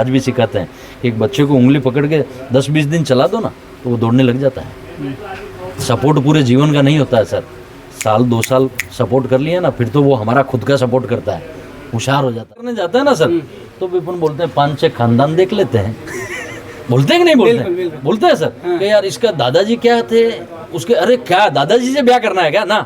आज भी सिखाते हैं कि एक बच्चे को उंगली पकड़ के 10-20 दिन चला दो ना तो वो दौड़ने लग जाता है। सपोर्ट पूरे जीवन का नहीं होता है सर, साल 2 साल सपोर्ट कर लिया ना फिर तो वो हमारा खुद का सपोर्ट करता है, होशियार हो जाता है। करने जाता है ना सर तो विपुन बोलते हैं 5-6 खानदान देख लेते हैं। बोलते हैं कि नहीं बोलते? बोलते हैं सर कि यार इसका दादाजी क्या थे, उसके अरे क्या दादाजी से ब्याह करना है क्या ना,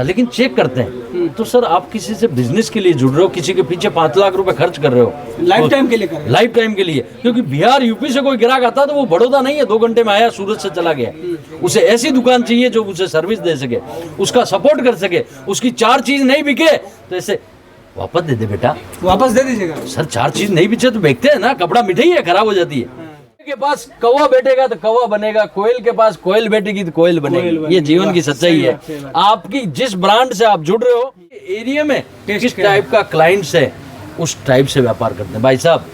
लेकिन चेक करते हैं। तो सर आप किसी से बिजनेस के लिए जुड़ रहे हो, किसी के पीछे 5 लाख रुपए खर्च कर रहे हो लाइफ टाइम के लिए कर रहे हो। लाइफ टाइम के लिए, क्योंकि बिहार यूपी से कोई ग्राहक आता तो वो बड़ौदा नहीं है 2 घंटे में आया सूरत से चला गया। उसे ऐसी दुकान चाहिए जो उसे सर्विस दे सके, उसका सपोर्ट कर सके, उसकी 4 चीज नहीं बिके तो ऐसे वापस दे दे बेटा, वापस दे दीजिएगा सर 4 चीज नहीं बिचे तो बेचते हैं ना, कपड़ा मिठाई है खराब हो जाती है। के पास कौवा बैठेगा तो कौवा बनेगा, कोयल के पास कोयल बैठेगी तो कोयल बनेगी। ये जीवन की सच्चाई है। आपकी जिस ब्रांड से आप जुड़ रहे हो एरिया में किस टाइप का क्लाइंट्स है उस टाइप से व्यापार करते हैं। भाई साहब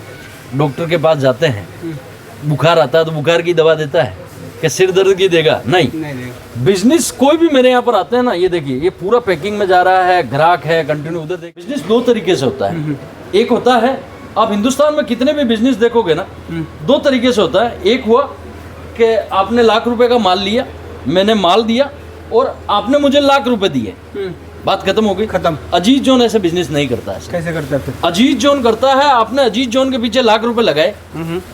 डॉक्टर के पास जाते हैं, बुखार आता है तो बुखार की दवा देता है कि सिर दर्द की देगा? नहीं। बिजनेस कोई भी मेरे यहाँ पर आते हैं ना, ये देखिए ये पूरा पैकिंग में जा रहा है, ग्राहक है कंटिन्यू उधर देखिए। बिजनेस 2 तरीके से होता है। एक होता है आप हिंदुस्तान में कितने भी बिजनेस देखोगे ना 2 तरीके से होता है। एक हुआ कि आपने लाख रुपए का माल लिया, मैंने माल दिया और आपने मुझे लाख रुपए दिए, बात खत्म हो गई। खत्म। अजीज जोन ऐसे बिजनेस नहीं करता है। कैसे करता है? अजीज जोन करता है, आपने अजीज जोन के पीछे लाख रुपए लगाए।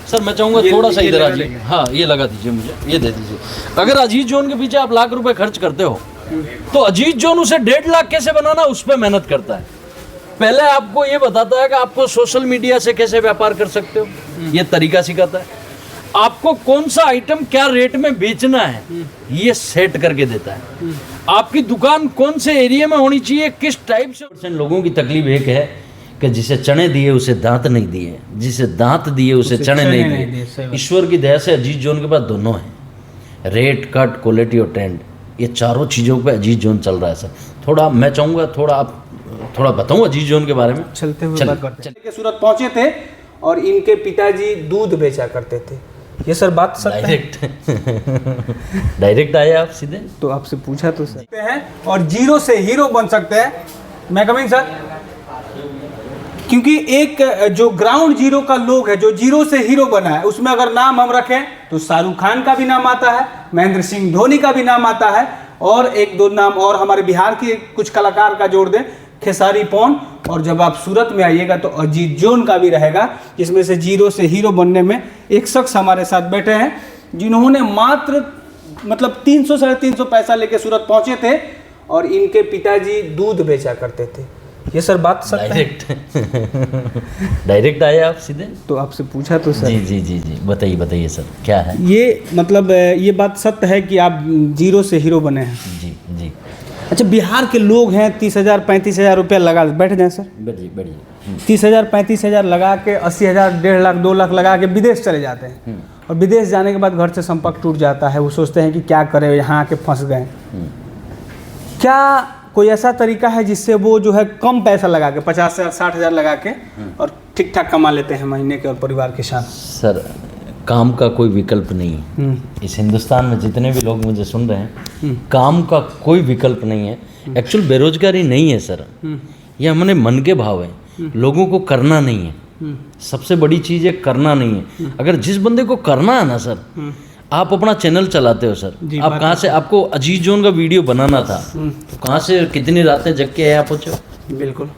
सर मैं चाहूंगा थोड़ा सा इधर आ जाइए, हाँ ये लगा दीजिए मुझे, ये दे दीजिए। अगर अजीज जोन के पीछे आप लाख रुपए खर्च करते हो तो अजीज जोन उसे 1.5 लाख कैसे बनाना उस पर मेहनत करता है। पहले आपको ये बताता है कि आपको सोशल मीडिया से कैसे व्यापार कर सकते हो, ये तरीका सिखाता है। आपको कौन सा आइटम क्या रेट में बेचना है ये सेट करके देता है। आपकी दुकान कौन से एरिया में होनी चाहिए, किस टाइप से। लोगों की तकलीफ एक है कि जिसे चने दिए उसे दांत नहीं दिए, जिसे दांत दिए उसे चने नहीं दिए। ईश्वर की दया से अजीज जोन के पास दोनों है, रेट, कट, क्वालिटी और ट्रेंड, ये चारों चीज़ों पे अजीज जोन चल रहा है। सर थोड़ा मैं चाहूँगा थोड़ा बताऊँ अजीज जोन के बारे में। चलते हुए बात करते हैं। सूरत पहुंचे थे और इनके पिताजी दूध बेचा करते थे, ये सर बात सच है? डायरेक्ट आए आप सीधे? तो आपसे पूछा तो सकते हैं और 0 से हीरो बन सकते हैं। मैं कमिंग सर, क्योंकि एक जो ग्राउंड जीरो का लोग है जो 0 से हीरो बना है, उसमें अगर नाम हम रखें तो शाहरुख खान का भी नाम आता है, महेंद्र सिंह धोनी का भी नाम आता है और 1-2 नाम और हमारे बिहार के कुछ कलाकार का जोड़ दें, खेसारी पौन। और जब आप सूरत में आइएगा तो अजीज जोन का भी रहेगा, जिसमें से 0 से हीरो बनने में एक शख्स हमारे साथ बैठे हैं जिन्होंने मात्र मतलब 300-350 पैसा लेके सूरत पहुंचे थे और इनके पिताजी दूध बेचा करते थे। ये सर बात सच है? डायरेक्ट आए आप सीधे? तो आपसे पूछा तो सर। जी बताइए सर क्या है ये मतलब ये बात सत्य है कि आप 0 से हीरो बने हैं? जी। अच्छा, बिहार के लोग हैं 30,000-35,000 रुपया लगा, बैठ जाए सर, बढ़िए 30,000-35,000 लगा के 80,000, 1.5 लाख, 2 लाख लगा के विदेश चले जाते हैं और विदेश जाने के बाद घर से संपर्क टूट जाता है। वो सोचते हैं कि क्या करें, यहाँ आके फंस गए। क्या कोई ऐसा तरीका है जिससे वो जो है कम पैसा लगा के 50,000-60,000 लगा के और ठीक ठाक कमा लेते हैं महीने के और परिवार के साथ? सर काम का कोई विकल्प नहीं है। इस हिंदुस्तान में जितने भी लोग मुझे सुन रहे हैं, काम का कोई विकल्प नहीं है। एक्चुअल बेरोजगारी नहीं है सर, ये हमारे मन के भाव है। लोगों को करना नहीं है, सबसे बड़ी चीज़ है करना नहीं है। अगर जिस बंदे को करना है ना सर, आप अपना चैनल चलाते हो सर, आप कहाँ से, आपको अजीज जोन का वीडियो बनाना था तो कहाँ से कितनी रातें जग के आप पहुँचो? बिल्कुल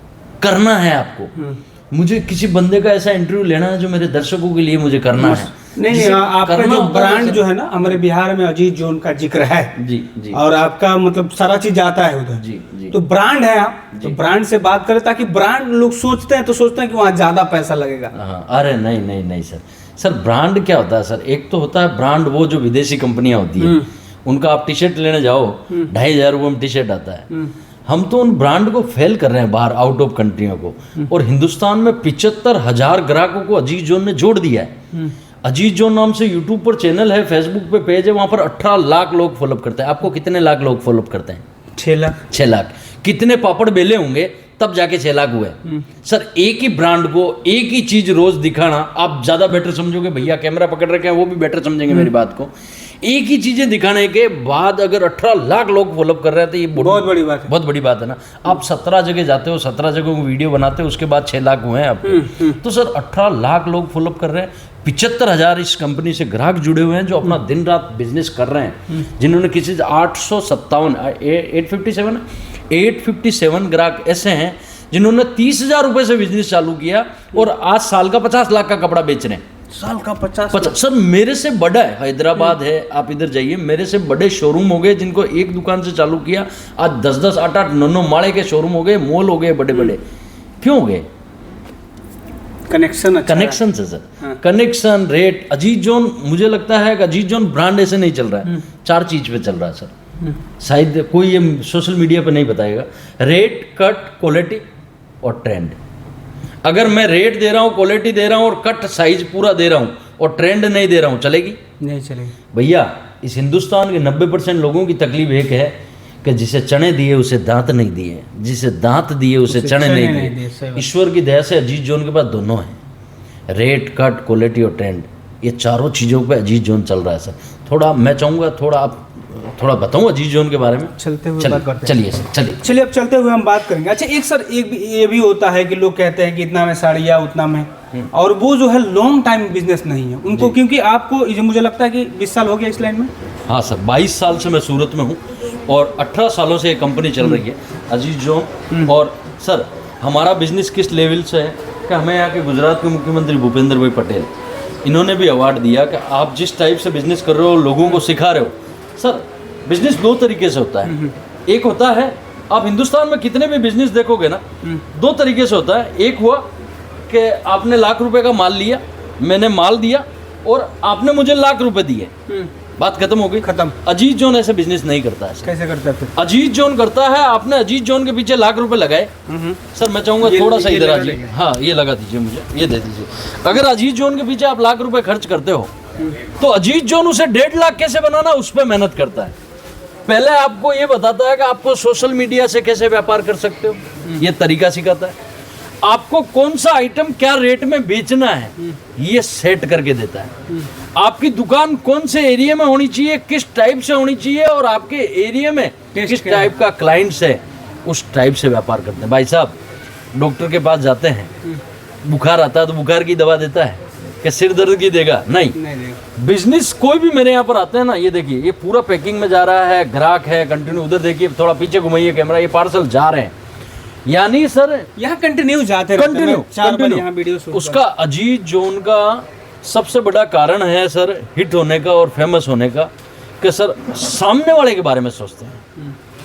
करना है आपको। मुझे किसी बंदे का ऐसा इंटरव्यू लेना है जो मेरे दर्शकों के लिए मुझे करना है। नहीं, आपका जो ब्रांड जो है ना हमारे बिहार में अजीज जोन का जिक्र है जी और आपका मतलब सारा चीज आता है उधर जी। तो ब्रांड है आप, तो ब्रांड से बात करें ताकि ब्रांड लोग सोचते हैं कि वहाँ ज्यादा पैसा लगेगा। हाँ, अरे नहीं सर ब्रांड क्या होता है सर, एक तो होता है ब्रांड वो जो विदेशी कंपनियां होती है उनका आप टी शर्ट लेने जाओ 2,500 रुपये में टी शर्ट आता है। हम तो उन ब्रांड को फेल कर रहे हैं बाहर आउट ऑफ कंट्रियों को, और हिंदुस्तान में 75,000 ग्राहकों को अजीज जोन ने जोड़ दिया है। अजीज जोन नाम से यूट्यूब पर चैनल है, फेसबुक पे पेज है, वहाँ पर 18 लाख लोग फॉलोअप करते हैं। आपको कितने लाख लोग फॉलोअप करते हैं? 6 लाख। कितने पापड़ बेले होंगे तब जाके 6 लाख हुए। सर एक ही ब्रांड को एक ही चीज रोज दिखाना, आप ज्यादा बेटर समझोगे, भैया कैमरा पकड़ रखे हैं वो भी बेटर समझेंगे मेरी बात को। एक ही चीजें दिखाने के बाद अगर 18 लाख लोग फॉलोअप कर रहे हैं तो ये बहुत बड़ी बात है। बहुत बड़ी बात है ना। आप 17 जगह जाते हो, 17 जगह वीडियो बनाते हो, उसके बाद 6 लाख हुए हैं आपके। तो सर 18 लाख लोग फॉलोअप कर रहे हैं, 75,000 इस कंपनी से ग्राहक जुड़े हुए हैं जो अपना दिन रात बिजनेस कर रहे हैं, जिन्होंने किसी 857 ग्राहक ऐसे हैं जिन्होंने 30,000 रुपए से बिजनेस चालू किया और आज साल का 50 लाख का कपड़ा बेच रहे हैं। साल का 50 सर मेरे से बड़ा है, हैदराबाद है, आप इधर जाइए, मेरे से बड़े शोरूम हो गए जिनको एक दुकान से चालू किया, आज 10-10, 8-8, 9-9 माले के शोरूम हो गए, मॉल हो गए बड़े बड़े। क्यों हो गए? कनेक्शन कनेक्शन से सर, कनेक्शन, रेट। अजीज जोन, मुझे लगता है कि अजीज जोन ब्रांड ऐसे नहीं चल रहा है, 4 चीज पे चल रहा है सर। शायद कोई ये सोशल मीडिया पे नहीं बताएगा। रेट, कट, क्वालिटी और ट्रेंड। अगर मैं रेट दे रहा हूँ, क्वालिटी दे रहा हूँ और कट साइज पूरा दे रहा हूँ और ट्रेंड नहीं दे रहा हूँ, चलेगी? नहीं चलेगी भैया। इस हिंदुस्तान के 90% लोगों की तकलीफ एक है कि जिसे चने दिए उसे दांत नहीं दिए, जिसे दांत दिए उसे चने नहीं दिए। ईश्वर की दया से अजीज जोन के पास दोनों हैं, रेट, कट, क्वालिटी और ट्रेंड। ये चारों चीज़ों पे अजीज जोन चल रहा है सर। थोड़ा मैं चाहूँगा थोड़ा बताऊँ अजीज जोन के बारे में। चलते हुए बात करते हैं। चलिए सर, चलिए अब चलते हुए हम बात करेंगे। अच्छा एक सर, ये भी होता है कि लोग कहते हैं कि इतना में साड़ियाँ उतना में, और वो जो है लॉन्ग टाइम बिजनेस नहीं है उनको, क्योंकि आपको ये मुझे लगता है कि 20 साल हो गया इस लाइन में। हाँ सर, 22 साल से मैं सूरत में हूँ और 18 सालों से ये कंपनी चल रही है अजीज जोन। और सर हमारा बिजनेस किस लेवल से है कि हमें यहाँ के गुजरात के मुख्यमंत्री भूपेंद्र भाई पटेल, इन्होंने भी अवार्ड दिया कि आप जिस टाइप से बिजनेस कर रहे हो, लोगों को सिखा रहे हो। सर बिजनेस 2 तरीके से होता है। एक होता है, आप हिंदुस्तान में कितने भी बिजनेस देखोगे ना, 2 तरीके से होता है। एक हुआ कि आपने लाख रुपए का माल लिया, मैंने माल दिया और आपने मुझे लाख रुपए दिए, बात खत्म हो गई, खत्म। अजीज जोन ऐसे बिजनेस नहीं करता है। कैसे करता है फिर? अजीज जोन करता है, आपने अजीज जोन के पीछे लाख रुपए लगाए। सर मैं चाहूंगा थोड़ा सा इधर आ जाइए। हाँ ये लगा दीजिए, मुझे ये दे दीजिए। अगर अजीज जोन के पीछे आप लाख रुपए खर्च करते हो तो अजीज जोन उसे 1.5 लाख कैसे बनाना, उस पर मेहनत करता है। पहले आपको ये बताता है कि आपको सोशल मीडिया से कैसे व्यापार कर सकते हो, ये तरीका सिखाता है। आपको कौन सा आइटम क्या रेट में बेचना है ये सेट करके देता है। आपकी दुकान कौन से एरिया में होनी चाहिए, किस टाइप से होनी चाहिए, और आपके एरिया में किस टाइप का क्लाइंट्स है, उस टाइप से व्यापार करते हैं। भाई साहब डॉक्टर के पास जाते हैं, बुखार आता है तो बुखार की दवा देता है कि सिर दर्द की देगा? नहीं। बिजनेस कोई भी मेरे यहाँ पर आते हैं ना, ये देखिए ये पूरा पैकिंग में जा रहा है, ग्राहक है कंटिन्यू, उधर देखिए, थोड़ा पीछे घुमाइए कैमरा, ये पार्सल जा रहे हैं, यानी सर यहाँ कंटिन्यू जाते रहते हैं। कंटिन्यू यहाँ वीडियो शूट। उसका अजीज जोन का सबसे बड़ा कारण है सर हिट होने का और फेमस होने का, कि सर सामने वाले के बारे में सोचते हैं,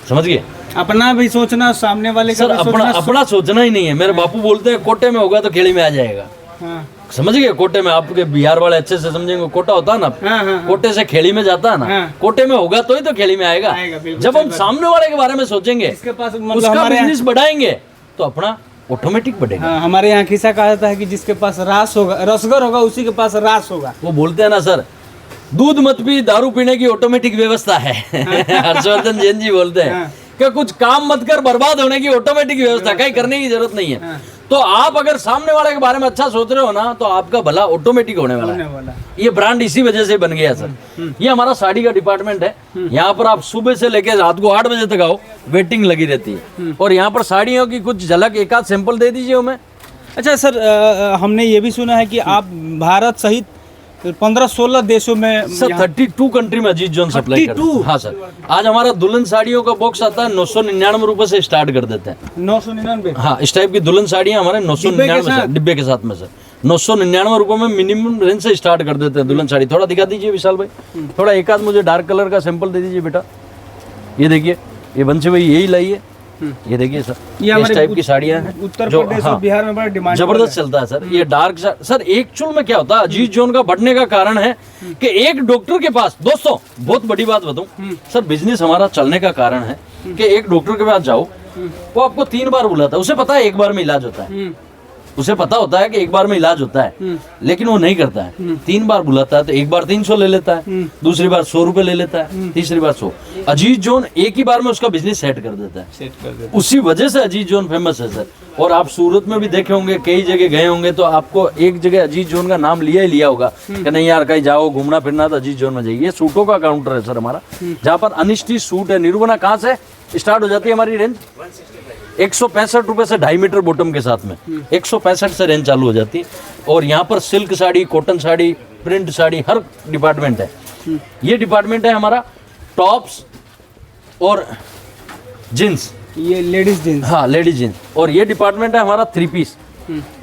समझ गए? अपना भी सोचना, सामने वाले का सर अपना सोचना ही नहीं है। मेरे बापू बोलते हैं कोटे में होगा तो खेड़ी में आ जाएगा। समझ गए? कोटे में, आपके बिहार वाले अच्छे से समझेंगे, कोटा होता है ना, कोटे से खेड़ी में जाता है ना, कोटे में होगा तो ही तो खेड़ी में आएगा। जब हम सामने वाले के बारे में सोचेंगे, उसका बिजनेस बढ़ाएंगे तो अपना ऑटोमेटिक बढ़ेगा। हमारे यहाँ खिस्सा कहा जाता है कि जिसके पास रास होगा, रसगर होगा, उसी के पास रास होगा। वो बोलते हैं ना सर, दूध मत पी, दारू पीने की ऑटोमेटिक व्यवस्था है। हर्षवर्धन जैन जी बोलते हैं कि कुछ काम मत कर, बर्बाद होने की ऑटोमेटिक व्यवस्था, कहीं करने की जरूरत नहीं है। तो आप अगर सामने वाले के बारे में अच्छा सोच रहे हो ना, तो आपका भला ऑटोमेटिक होने वाला है। ये ब्रांड इसी वजह से बन गया सर। ये हमारा साड़ी का डिपार्टमेंट है। यहाँ पर आप सुबह से लेकर रात को 8 बजे तक आओ, वेटिंग लगी रहती है। और यहाँ पर साड़ियों की कुछ झलक, एक आध सैंपल दे दीजिए हमें। अच्छा सर, हमने ये भी सुना है कि आप भारत सहित 15-16 देशों में सर 32 कंट्री में अजीज जोन सप्लाई करते हैं। हाँ सर, आज हमारा दुल्हन साड़ियों का बॉक्स आता है 999 रुपए से स्टार्ट कर देते हैं। 999? हाँ, इस टाइप की दुल्हन साड़ियाँ हमारे 999 डिब्बे के साथ में सर 999 रुपए में मिनिमम रेंज से स्टार्ट कर देते हैं दुल्हन साड़ी। थोड़ा दिखा दीजिए विशाल भाई, थोड़ा एक आध मुझे डार्क कलर का सैंपल दे दीजिए बेटा। ये देखिए, ये बंसी भाई यही लाइए, ये देखिए सर, ये इस टाइप की साड़ियाँ हैं उत्तर प्रदेश और बिहार में बड़ा डिमांड जबरदस्त चलता है सर। ये डार्क सर, एक्चुअल में क्या होता है, अजीज जोन का बढ़ने का कारण है कि एक डॉक्टर के पास, दोस्तों बहुत बड़ी बात बताऊं सर, बिजनेस हमारा चलने का कारण है कि एक डॉक्टर के पास जाओ, वो आपको 3 बार बुलाता है, उसे पता है 1 बार में इलाज होता है। उसे पता होता है कि एक बार में इलाज होता है, लेकिन वो नहीं करता है। 3 बार बुलाता है तो एक बार 300 ले लेता है, दूसरी बार 100 रुपए ले लेता है, तीसरी बार 100। अजीज जोन एक ही बार में उसका बिजनेस सेट कर देता है। उसी वजह से अजीज जोन फेमस है सर। और आप सूरत में भी देखे होंगे, कई जगह गए होंगे तो आपको एक जगह अजीज जोन का नाम लिया ही लिया होगा कि नहीं यार कहीं जाओ घूमना फिरना तो अजीज जोन में जाइए। ये सूटों का काउंटर है सर हमारा, जहाँ पर अनिश्चित सूट है। निरूबना कहाँ से स्टार्ट हो जाती है हमारी रेंज? 165 रुपए से 2.5 मीटर बॉटम के साथ में 165 से रेंज चालू हो जाती है। और यहाँ पर silk sari, cotton sari, print sari, हर डिपार्टमेंट है। ये डिपार्टमेंट है हमारा टॉप्स और जींस, ये लेडीज जींस। हाँ लेडीज जींस। और ये डिपार्टमेंट है हमारा 3 पीस।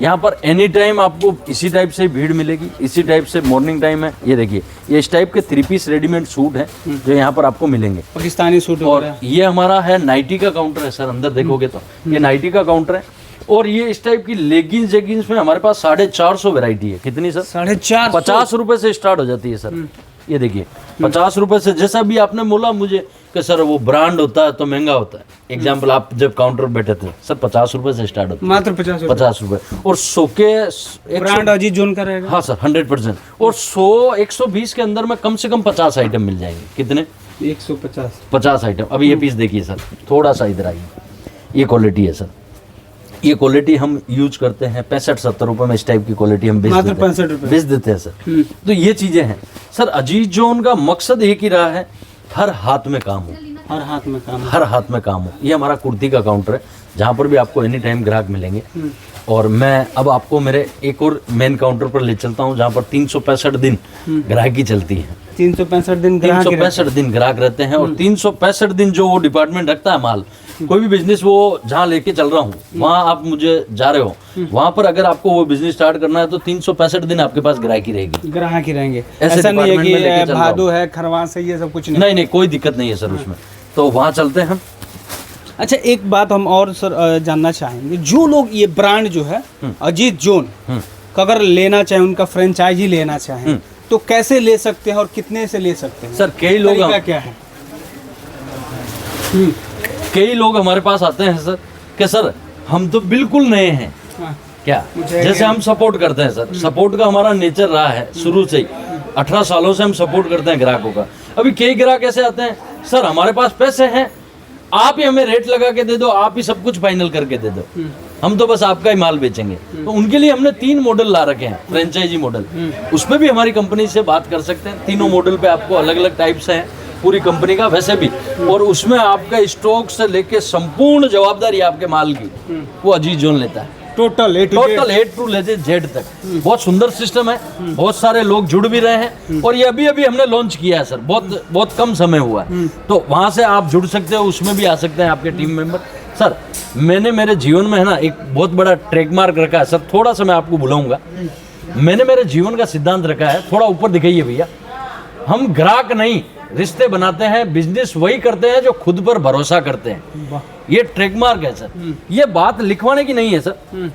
यहाँ पर एनी टाइम आपको इसी टाइप से भीड़ मिलेगी, इसी टाइप से मॉर्निंग टाइम है। ये देखिए ये इस टाइप के 3 पीस रेडीमेड सूट है जो यहाँ पर आपको मिलेंगे, पाकिस्तानी सूट। और ये हमारा है नाइटी का काउंटर है सर। अंदर देखोगे तो ये नाइटी का काउंटर है। और ये इस टाइप की लेगिंग्स जेगिंग्स में हमारे पास 450 वैरायटी है। कितनी सर? 450। 50 रुपए से स्टार्ट हो जाती है सर। ये देखिए 50 रुपए से। जैसा भी आपने बोला मुझे कि सर वो ब्रांड होता है तो महंगा होता है, एग्जाम्पल आप जब काउंटर पर बैठे थे सर 50 रुपए से स्टार्ट होता है, मात्र 50 रुपए। और 100 के ब्रांड अजीज जोन का रहेगा। हाँ सर 100%। और 100-120 के अंदर में कम से कम 50 आइटम मिल जाएंगे। कितने? 150 आइटम। अभी ये पीस देखिए सर, थोड़ा सा इधर आइए। ये क्वालिटी है सर, ये क्वालिटी हम यूज करते हैं 65-70 रुपए में। इस टाइप की क्वालिटी हम बेच देते हैं सर। तो ये चीजें हैं सर। अजीज जोन का मकसद एक ही रहा है, हर हाथ में काम हो, हर हाथ में काम, हर हाथ में काम हो। ये हमारा कुर्ती का काउंटर है जहाँ पर भी आपको एनी टाइम ग्राहक मिलेंगे। और मैं अब आपको मेरे एक और मेन काउंटर पर ले चलता हूँ जहाँ पर 365 दिन ग्राहकी चलती है। 365 दिन 365 दिन ग्राहक रहते हैं। और 365 दिन जो वो डिपार्टमेंट रखता है माल, कोई भी बिजनेस वो जहाँ लेके चल रहा हूँ वहाँ आप मुझे जा रहे हो, वहाँ पर अगर आपको वो बिजनेस स्टार्ट करना है तो 365 दिन आपके पास ग्राहकी रहेगी। ग्राहक ही रहेंगे। ऐसे ऐसा नहीं है डिपार्टमेंट में लेके कि चल रहा हूँ। भादो है, खरवास है, ये सब कुछ नहीं। नहीं नहीं कोई दिक्कत नहीं है सर उसमें। तो वहाँ चलते हैं हम। अच्छा एक बात हम और सर जानना चाहेंगे, जो लोग ये ब्रांड जो है अजीज जोन का अगर लेना चाहें, उनका फ्रेंचाइजी लेना चाहें तो कैसे ले सकते हैं और कितने से ले सकते हैं? सर कई लोग तरीका क्या है? कई लोग हमारे पास आते हैं सर कि सर हम तो बिल्कुल नए हैं। हाँ। क्या जैसे हम सपोर्ट करते हैं सर, सपोर्ट का हमारा नेचर रहा है शुरू से ही। 18 सालों से हम सपोर्ट करते हैं ग्राहकों का। अभी कई ग्राहक ऐसे आते हैं सर हमारे पास पैसे हैं, आप ही हमें रेट लगा के दे दो, आप ही सब कुछ फाइनल करके दे दो, हम तो बस आपका ही माल बेचेंगे। तो उनके लिए हमने 3 मॉडल ला रखे हैं, फ्रेंचाइजी मॉडल। उसमें भी हमारी कंपनी से बात कर सकते हैं। तीनों मॉडल पे आपको अलग अलग टाइप से हैं पूरी कंपनी का वैसे भी। और उसमें आपका स्टॉक से लेके संपूर्ण जवाबदारी आपके माल की वो अजीज जोन लेता है। टोटल ए टू जेड तक। बहुत सुंदर सिस्टम है, बहुत सारे लोग जुड़ भी रहे हैं। और ये अभी अभी हमने लॉन्च किया है सर, बहुत कम समय हुआ है। तो वहाँ से आप जुड़ सकते हो, उसमें भी आ सकते हैं आपके टीम मेंबर। सर मैंने मेरे जीवन में है ना एक बहुत बड़ा ट्रेडमार्क रखा है सर, थोड़ा सा मैं आपको बुलाऊंगा। मैंने मेरे जीवन का सिद्धांत रखा है, थोड़ा ऊपर दिखाइए भैया। हम ग्राहक नहीं रिश्ते बनाते हैं, बिजनेस वही करते हैं जो खुद पर भरोसा करते हैं। ये ट्रेडमार्क है सर। ये बात लिखवाने की नहीं है सर।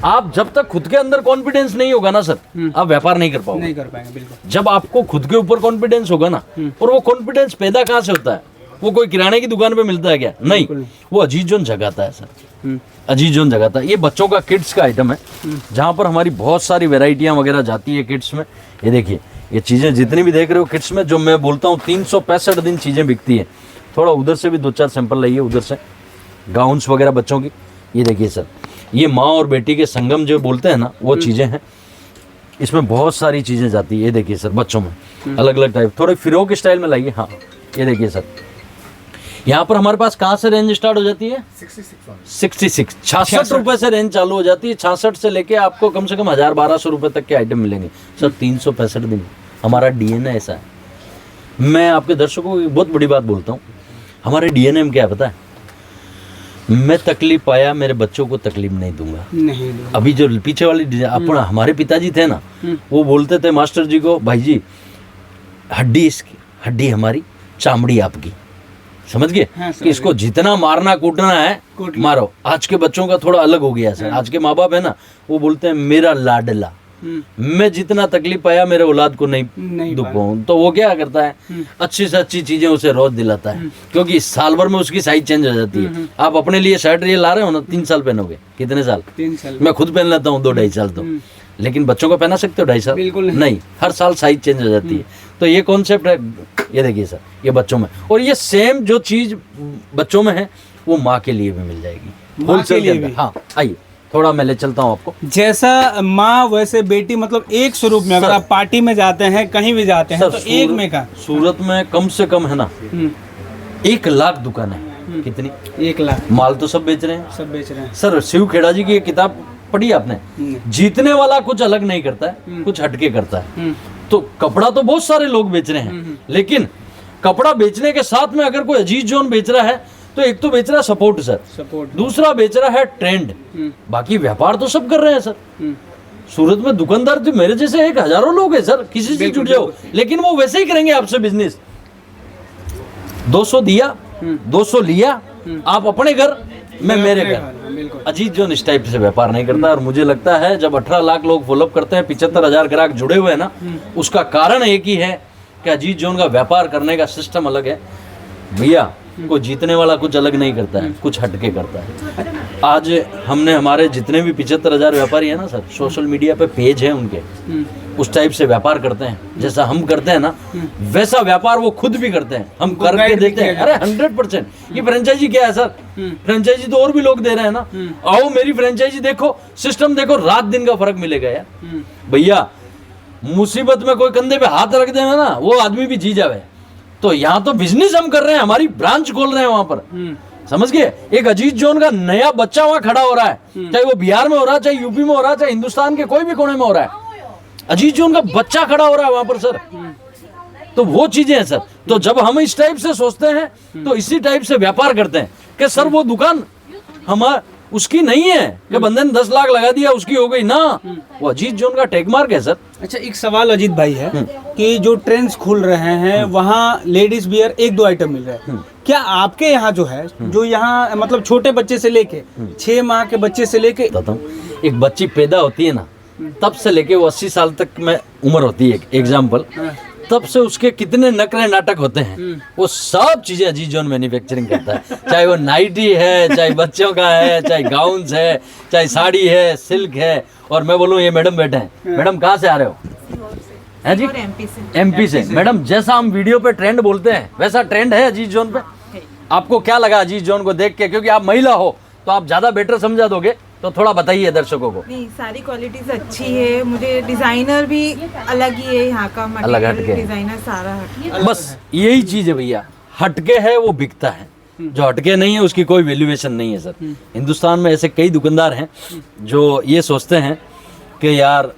आप जब तक खुद के अंदर कॉन्फिडेंस नहीं होगा ना सर, आप व्यापार नहीं कर पाओगे। नहीं कर पाएंगे बिल्कुल। जब आपको खुद के ऊपर कॉन्फिडेंस होगा ना, और वो कॉन्फिडेंस पैदा कहाँ से होता है? वो कोई किराने की दुकान पे मिलता है क्या? नहीं, वो अजीज जोन जगाता है सर। अजीज जोन जगाता है। ये बच्चों का किड्स का आइटम है जहाँ पर हमारी बहुत सारी वेराइटियाँ वगैरह जाती है किड्स में। ये देखिए ये चीज़ें जितनी भी देख रहे हो किड्स में, जो मैं बोलता हूँ 365 दिन चीज़ें बिकती है। थोड़ा उधर से भी 2-4 सैंपल लाइए, उधर से गाउन्स वगैरह बच्चों की। ये देखिए सर, ये माँ और बेटी के संगम जो बोलते हैं ना, वो चीज़ें हैं। इसमें बहुत सारी चीज़ें जाती है। ये देखिए सर बच्चों में अलग अलग टाइप, थोड़े फिरोक स्टाइल में लाइए। हाँ ये देखिए सर, यहाँ पर हमारे पास कहाँ से रेंज स्टार्ट हो जाती है? 66 रुपए से रेंज चालू हो जाती है। 66 से लेके आपको कम से कम 1000-1200 रुपए तक के आइटम मिलेंगे सर। 365 दिन हमारा डीएनए ऐसा है। मैं आपके दर्शकों को बहुत बड़ी बात बोलता हूँ, हमारे डीएनए में क्या पता है? मैं तकलीफ पाया, मेरे बच्चों को तकलीफ नहीं दूंगा। नहीं। अभी जो पीछे वाली अपना हमारे पिताजी थे ना, वो बोलते थे मास्टर जी को, भाई जी हड्डी इसकी, हड्डी हमारी, चामड़ी आपकी। समझ गए? हाँ, कि इसको जितना मारना कूटना है मारो। आज के बच्चों का थोड़ा अलग हो गया सर। आज के माँ बाप है ना, वो बोलते हैं मेरा लाडला, मैं जितना तकलीफ पाया मेरे औलाद को नहीं दुख पाऊं, तो वो क्या करता है अच्छी से अच्छी चीजें उसे रोज दिलाता है, क्योंकि साल भर में उसकी साइज चेंज हो जाती है। आप अपने लिए शर्ट ये ला रहे हो ना, 3 साल पहनोगे, कितने साल? 3 साल। मैं खुद पहन लेता हूँ 2-2.5 साल तो, लेकिन बच्चों को पहना सकते हो 2.5 साल? बिल्कुल नहीं, हर साल साइज चेंज हो जाती है। तो ये कॉन्सेप्ट है, ये देखिए सर, ये बच्चों में, और ये सेम जो चीज बच्चों में है वो माँ के लिए भी मिल जाएगी, माँ के लिए भी। हाँ आइए थोड़ा मैं ले चलता हूँ आपको। जैसा माँ वैसे बेटी, मतलब एक स्वरूप में। अगर आप पार्टी में जाते हैं, कहीं भी जाते हैं, तो एक में का सूरत में कम से कम है ना 1 लाख दुकान है। कितनी? 1 लाख। माल तो सब बेच रहे हैं, सब बेच रहे हैं। सर शिव खेड़ा जी की एक किताब पढ़ी आपने? जीतने वाला कुछ अलग नहीं करता है, कुछ हटके करता है। तो कपड़ा तो बहुत सारे लोग बेच रहे हैं, लेकिन कपड़ा बेचने के साथ में अगर कोई अजीज जोन बेच रहा है तो एक तो बेच रहा है सपोर्ट सर, दूसरा बेच रहा है ट्रेंड, बाकी व्यापार तो सब कर रहे हैं सर। सूरत में दुकानदार तो मेरे जैसे एक हजारों लोग हैं सर, किसी से जुड़ जाओ, लेकिन वो वैसे ही करेंगे आपसे बिजनेस। 200 दिया, 200 लिया, आप अपने घर, मैं मेरे घर। अजीत जोन इस टाइप से व्यापार नहीं करता, और मुझे लगता है जब 18 लाख लोग फॉलोअप करते हैं, 75,000 ग्राहक जुड़े हुए हैं ना, उसका कारण एक ही है कि अजीत जोन का व्यापार करने का सिस्टम अलग है भैया। को जीतने वाला कुछ अलग नहीं करता है, कुछ हटके करता है। आज हमने हमारे जितने भी 75,000 व्यापारी है ना सर, सोशल मीडिया पे पेज है उनके, उस टाइप से व्यापार करते हैं। जैसा हम करते हैं ना वैसा व्यापार वो खुद भी करते हैं, हम करके देते हैं। अरे 100%। ये फ्रेंचाइजी क्या है सर? फ्रेंचाइजी तो और भी लोग दे रहे हैं ना, आओ मेरी फ्रेंचाइजी देखो, सिस्टम देखो, रात दिन का फर्क मिलेगा यार। भैया मुसीबत में कोई कंधे पे हाथ रख देना ना, वो आदमी भी जी जावे। तो यहाँ तो बिजनेस हम कर रहे हैं, हमारी ब्रांच खोल रहे हैं वहां पर, समझ गए? एक अजीत जोन का नया बच्चा वहां खड़ा हो रहा है, चाहे वो बिहार में हो रहा है, चाहे यूपी में हो रहा है, चाहे हिंदुस्तान के कोई भी कोने में हो रहा है, अजीत जोन का बच्चा खड़ा हो रहा है वहां पर सर। तो वो चीजें हैं सर। तो जब हम इस टाइप से सोचते हैं तो इसी टाइप से व्यापार करते हैं कि सर वो दुकान हमारा उसकी नहीं है कि बंदे ने 10 लाख लगा दिया उसकी हो गई ना, वो अजीत जोन का टेकमार्क है सर। अच्छा, एक सवाल अजीत भाई है कि जो ट्रेंड्स खुल रहे हैं वहाँ लेडीज वियर 1-2 आइटम मिल रहे हैं, क्या आपके यहाँ जो है, जो यहाँ मतलब छोटे बच्चे से लेके 6 माह के बच्चे से लेके, बताता हूँ, एक बच्ची पैदा होती है ना तब से लेके वो 80 साल तक में उम्र होती है, एग्जाम्पल, तब से उसके कितने नखरे नाटक होते हैं, वो सब चीजें अजीत जोन मैन्युफैक्चरिंग करता है। चाहे वो नाइटी है, चाहे बच्चों का है, चाहे गाउन्स है, चाहे साड़ी है, सिल्क है। और मैं बोलूँ ये मैडम बैठे हैं, मैडम कहाँ से आ रहे हो? है जी, एमपी से। मैडम जैसा हम वीडियो पे ट्रेंड बोलते हैं वैसा ट्रेंड है अजीत जोन पे? आपको क्या लगा अजीत जोन को देख के? क्योंकि आप महिला हो तो आप ज्यादा बेटर समझा दोगे, तो थोड़ा बताइए दर्शकों को। नहीं, सारी क्वालिटीज अच्छी है, मुझे डिजाइनर भी अलग ही है यहाँ का, अलग हटके डिजाइनर सारा हटके। बस यही चीज है भैया, हटके है वो बिकता है, जो हटके नहीं है उसकी कोई वैल्यूएशन नहीं है सर। हिंदुस्तान में ऐसे कई दुकानदार हैं जो ये सोचते हैं कि यार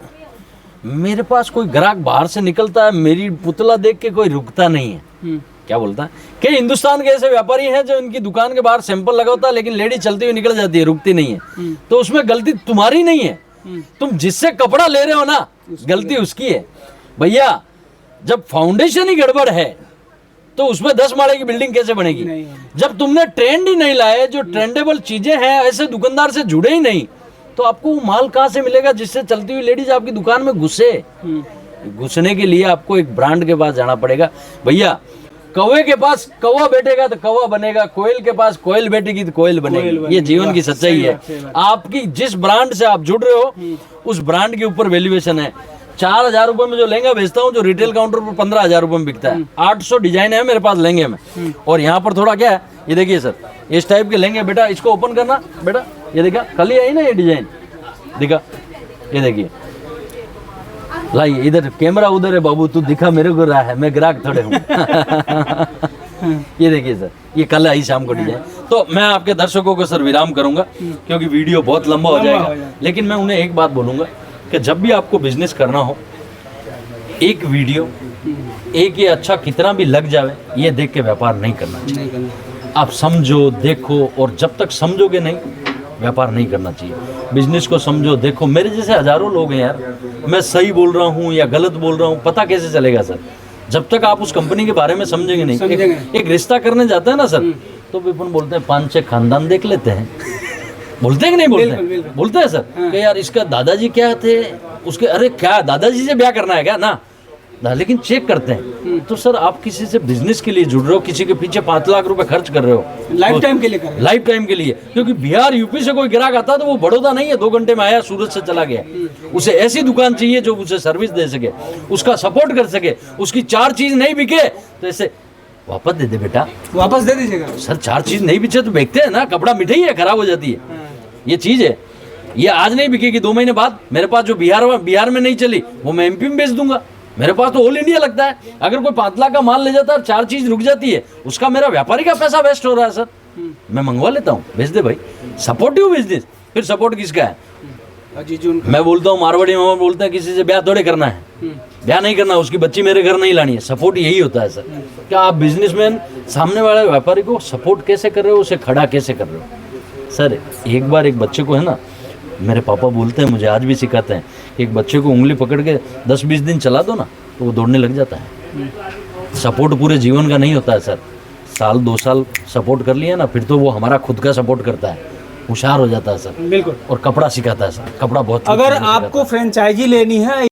मेरे पास कोई ग्राहक बाहर से निकलता है, मेरी पुतला देख के कोई रुकता नहीं है। क्या बोलता है कि हिंदुस्तान के ऐसे व्यापारी हैं जो इनकी दुकान के बाहर सैंपल लगा होता है, लेकिन लेडी चलती हुई निकल जाती है, रुकती नहीं है। तो उसमें गलती तुम्हारी नहीं है, तुम जिससे कपड़ा ले रहे हो ना, गलती उसकी है भैया। जब फाउंडेशन ही गड़बड़ है तो उसमें 10 माले की बिल्डिंग कैसे बनेगी? जब तुमने ट्रेंड ही नहीं लाए, जो ट्रेंडेबल चीजें हैं, ऐसे दुकानदार से जुड़े ही नहीं, तो आपको वो माल कहाँ से मिलेगा जिससे चलती हुई लेडीज आपकी दुकान में घुसे? घुसने के लिए आपको एक ब्रांड के पास जाना पड़ेगा भैया। कौवे के पास कौवा बैठेगा तो कौवा बनेगा, कोयल के पास कोयल बैठेगी तो कोयल बनेगी। ये जीवन की सच्चाई है। आपकी जिस ब्रांड से आप जुड़ रहे हो उस ब्रांड के ऊपर वैल्यूएशन है। 4,000 रुपए में जो लहंगा बेचता हूँ, जो रिटेल काउंटर पर 15,000 रुपए में बिकता है, 800 डिजाइन है मेरे पास लहंगे में। और यहाँ पर थोड़ा क्या है, ये देखिए सर, इस टाइप के लहंगे, बेटा इसको ओपन करना बेटा, ये देखा कल ही आई ना ये डिजाइन, देखा, ये देखिए, लाई इधर कैमरा उधर है बाबू, तू दिखा मेरे को रहा है, मैं ग्राहक थोड़े हूँ। ये देखिए सर, ये कल आई शाम को डिजाइन। तो मैं आपके दर्शकों को सर विराम करूंगा क्योंकि वीडियो बहुत लंबा हो जाएगा, लेकिन मैं उन्हें एक बात बोलूंगा कि जब भी आपको बिजनेस करना हो, एक वीडियो एक ये अच्छा कितना भी लग जावे, ये देख के व्यापार नहीं करना चाहिए। आप समझो, देखो, और जब तक समझोगे नहीं व्यापार नहीं करना चाहिए। बिजनेस को समझो, देखो, मेरे जैसे हजारों लोग हैं यार, मैं सही बोल रहा हूँ या गलत बोल रहा हूँ पता कैसे चलेगा सर? जब तक आप उस कंपनी के बारे में समझेंगे नहीं। एक रिश्ता करने जाता है ना सर, तो विपुन बोलते हैं 5-6 खानदान देख लेते हैं, बोलते हैं कि नहीं बोलते बिल्कुल, हैं? बिल्कुल। बोलते हैं सर कि यार इसका दादाजी क्या थे, उसके अरे क्या दादाजी से ब्याह करना है क्या ना, लेकिन चेक करते हैं। तो सर आप किसी से बिजनेस के लिए जुड़ रहे हो, किसी के पीछे 5 लाख रुपए खर्च कर रहे हो लाइफ टाइम के लिए कर रहे हैं। लाइफ टाइम के लिए, क्योंकि बिहार यूपी से कोई ग्राहक आता है तो वो बड़ौदा नहीं है 2 घंटे में आया सूरत से चला गया, उसे ऐसी दुकान चाहिए जो उसे सर्विस दे सके, उसका सपोर्ट कर सके, उसकी 4 चीज नहीं बिके तो ऐसे वापस दे दे बेटा, वापस दे दीजिएगा। सर 4 चीज नहीं बिचे तो बेचते हैं ना, कपड़ा मिठाई है खराब हो जाती है, ये चीज है, ये आज नहीं बिकेगी 2 महीने बाद मेरे पास जो बिहार में नहीं चली वो मैं एमपी में बेच दूंगा, मेरे पास तो ऑल इंडिया लगता है। अगर कोई 5 लाख का माल ले जाता है और 4 चीज रुक जाती है, उसका मेरा व्यापारी का पैसा वेस्ट हो रहा है सर, मैं मंगवा लेता हूँ, भेज दे भाई, सपोर्टिव बिजनेस। फिर सपोर्ट किसका है? अजीज जोन मैं बोलता हूँ, मारवाड़ी मामा बोलते हैं किसी से ब्याह थोड़े करना है, ब्याह नहीं करना, उसकी बच्ची मेरे घर नहीं लानी है, सपोर्ट यही होता है सर। क्या आप बिजनेसमैन सामने वाले व्यापारी को सपोर्ट कैसे कर रहे हो, उसे खड़ा कैसे कर रहे हो? सर एक बार एक बच्चे को है ना, मेरे पापा बोलते हैं, मुझे आज भी सिखाते हैं कि एक बच्चे को उंगली पकड़ के 10-20 दिन चला दो ना तो वो दौड़ने लग जाता है। सपोर्ट पूरे जीवन का नहीं होता है सर, साल 2 साल सपोर्ट कर लिया ना फिर तो वो हमारा खुद का सपोर्ट करता है, होशियार हो जाता है सर। बिल्कुल। और कपड़ा सिखाता है सर, कपड़ा बहुत अगर आपको फ्रेंचाइजी लेनी है